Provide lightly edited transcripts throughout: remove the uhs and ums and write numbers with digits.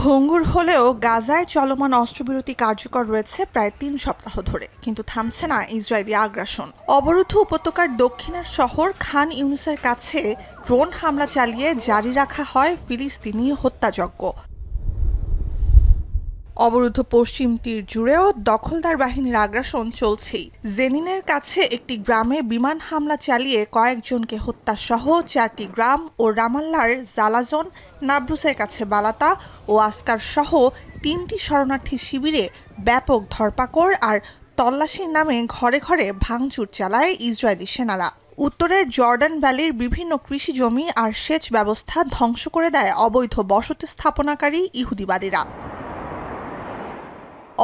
ভঙ্গুর হলেও গাজায় চলমান অস্ত্রবিরতি কার্যকর রয়েছে প্রায় ৩ সপ্তাহ ধরে, কিন্তু থামছে না ইসরায়েলি আগ্রাসন। অবরুদ্ধ উপত্যকার দক্ষিণের শহর খান ইউনিসের কাছে ড্রোন হামলা চালিয়ে জারি রাখা হয় ফিলিস্তিনি হত্যাযজ্ঞ। অবরুদ্ধ পশ্চিম তীর জুড়েও দখলদার বাহিনীর আগ্রাসন চলছেই। জেনিনের কাছে একটি গ্রামে বিমান হামলা চালিয়ে কয়েকজনকে হত্যা সহ 4টি গ্রাম ও রামাল্লার জালাজন, নাবলুসের কাছে বালাতা ও আসকার সহ 3টি শরণার্থী শিবিরে ব্যাপক ধরপাকড় আর তল্লাশির নামে ঘরে ঘরে ভাঙচুর চালায় ইসরায়েলি সেনারা। উত্তরের জর্ডান ভ্যালির বিভিন্ন কৃষি জমি আর সেচ ব্যবস্থা ধ্বংস করে দেয় অবৈধ বসতি স্থাপনাকারী ইহুদিবাদীরা।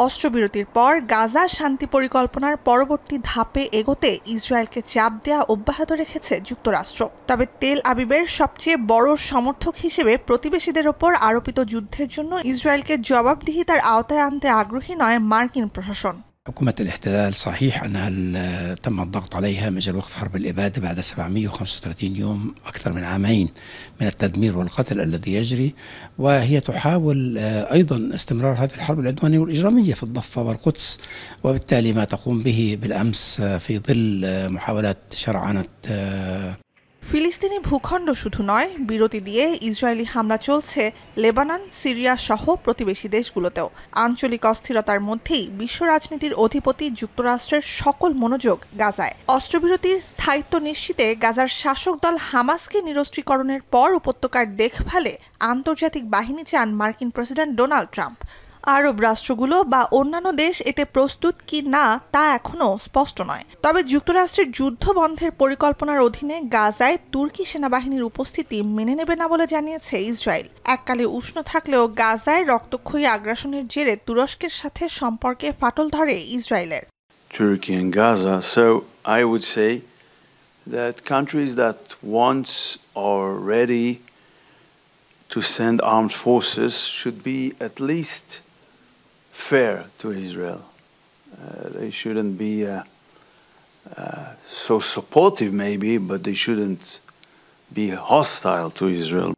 অস্ত্রবিরতির পর গাজা শান্তি পরিকল্পনার পরবর্তী ধাপে এগোতে ইসরায়েলকে চাপ দেয়া অব্যাহত রেখেছে যুক্তরাষ্ট্র। তবে তেল আবিবের সবচেয়ে বড় সমর্থক হিসেবে প্রতিবেশীদের ওপর আরোপিত যুদ্ধের জন্য ইসরায়েলকে জবাবদিহিতার আওতায় আনতে আগ্রহী নয় মার্কিন প্রশাসন। حكومة الاحتلال صحيح أنها تم الضغط عليها من أجل وقف حرب الإبادة بعد 735 يوم، أكثر من عامين من التدمير والقتل الذي يجري، وهي تحاول أيضا استمرار هذه الحرب العدوانية والإجرامية في الضفة والقدس، وبالتالي ما تقوم به بالأمس في ظل محاولات شرعنة ফিলিস্তিনি ভূখণ্ড শুধু নয়, বিরতি দিয়ে ইসরায়েলি হামলা চলছে লেবানন, সিরিয়া সহ প্রতিবেশী দেশগুলোতেও। আঞ্চলিক অস্থিরতার মধ্যেই বিশ্ব রাজনীতির অধিপতি যুক্তরাষ্ট্রের সকল মনোযোগ গাজায়। অস্ত্রবিরতির স্থায়িত্ব নিশ্চিতে গাজার শাসক দল হামাসকে নিরস্ত্রীকরণের পর উপত্যকার দেখভালে আন্তর্জাতিক বাহিনী চান মার্কিন প্রেসিডেন্ট ডোনাল্ড ট্রাম্প। আরব রাষ্ট্রগুলো বা অন্যান্য দেশ এতে প্রস্তুত কি না তা এখনও স্পষ্ট নয়। তবে যুক্তরাষ্ট্রের যুদ্ধ বন্ধের পরিকল্পনার অধীনে গাজায় তুর্কি সেনাবাহিনীর উপস্থিতি মেনে নেবে না বলে জানিয়েছে ইসরায়েল। এককালে উষ্ণ থাকলেও গাজায় রক্তক্ষয়ী আগ্রাসনের জেরে তুরস্কের সাথে সম্পর্কে ফাটল ধরে ইসরায়েলের। Turkey and Gaza. So I would say that countries that want or ready to send armed forces should be at least fair to Israel. They shouldn't be so supportive maybe, but they shouldn't be hostile to Israel.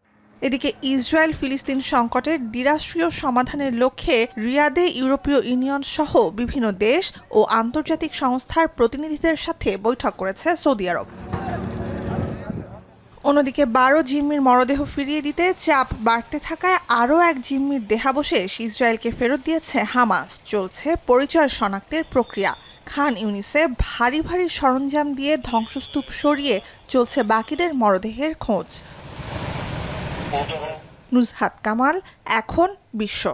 এদিকে Israel ফিলিস্তিন সংকটের দ্বিরাষ্ট্রীয় সমাধানের লক্ষ্যে রিয়াদে ইউরোপীয় union সহ বিভিন্ন দেশ ও আন্তর্জাতিক সংস্থার প্রতিনিধিদের সাথে বৈঠক করেছে সৌদি আরব। অন্যদিকে 12 জিম্মির মরদেহ ফিরিয়ে দিতে চাপ বাড়তে থাকায় আরও এক জিম্মির দেহাবশেষ ইসরায়েলকে ফেরত দিয়েছে হামাস। চলছে পরিচয় শনাক্তের প্রক্রিয়া। খান ইউনিসে ভারী ভারী সরঞ্জাম দিয়ে ধ্বংসস্তূপ সরিয়ে চলছে বাকিদের মরদেহের খোঁজ। নুজহাত কামাল, এখন বিশ্ব।